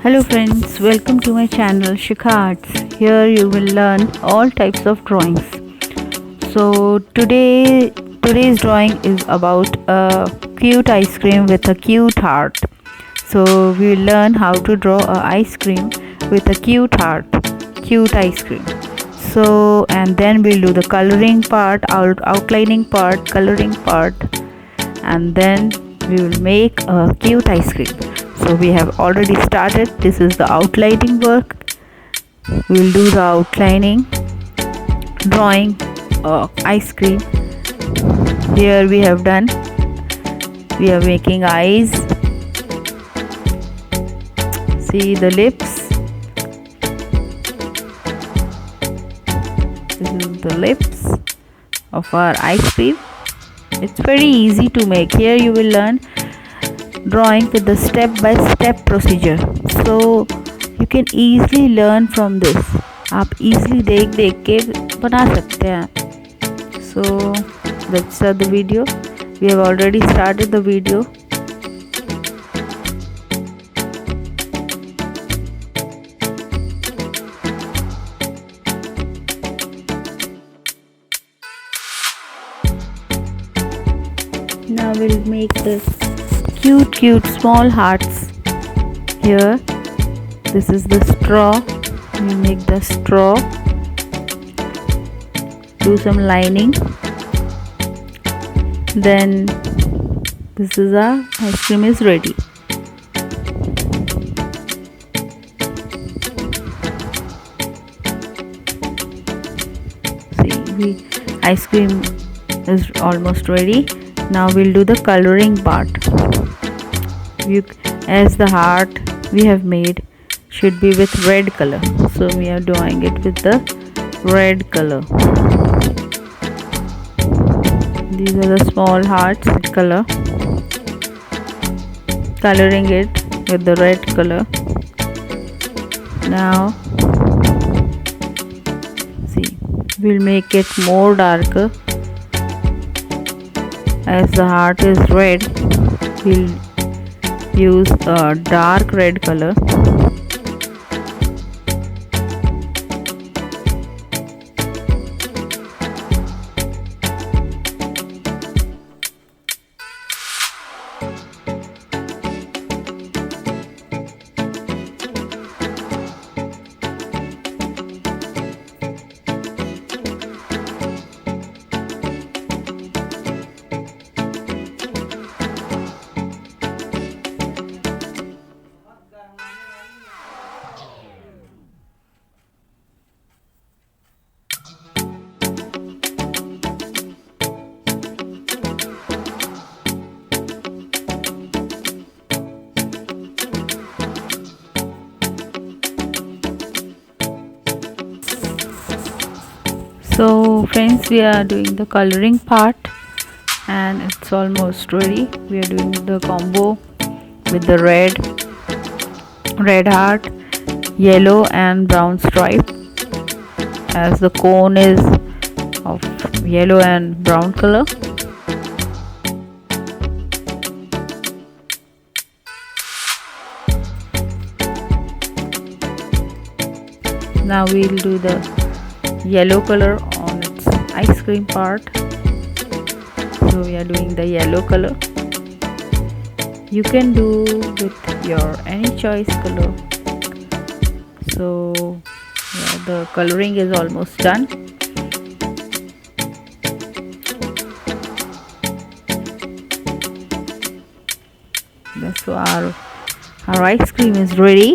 Hello friends, welcome to my channel SHIKHARTZ. Here you will learn all types of drawings. So today's drawing is about a cute ice cream with a cute heart. So we will learn how to draw a ice cream with a cute heart, cute ice cream. So and then we'll do the coloring part, outlining part, coloring part, and then we will make a cute ice cream. So we have already started. This is the outlining work. We will do the outlining, drawing ice cream. Here we have done. We are making eyes. See the lips. This is the lips of our ice cream. It's very easy to make. Here you will learn drawing with the step-by-step procedure. So you can easily learn from this. आप easily देख के बना सकते हैं. So let's start the video. We have already started the video. Now we'll make this cute small hearts. Here this is the straw. We make the straw, do some lining, then this is our ice cream is ready. See, ice cream is almost ready. Now we'll do the coloring part. As the heart we have made should be with red color, so we are doing it with the red color. These are the small hearts color, coloring it with the red color. Now see, we'll make it more darker. As the heart is red, we'll use a dark red color. So friends, we are doing the coloring part and it's almost ready. We are doing the combo with the red heart, yellow and brown stripe, as the cone is of yellow and brown color. Now we'll do the yellow color on its ice cream part. So we are doing the yellow color. You can do with your any choice color. So yeah, the coloring is almost done. So our ice cream is ready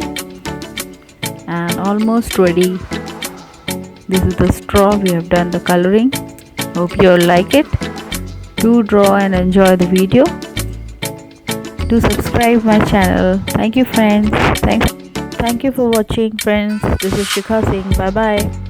and almost ready. This is the straw. We have done the coloring. Hope you all like it. Do draw and enjoy the video. Do subscribe my channel. Thank you friends. Thank you for watching friends. This is Shikha saying bye bye.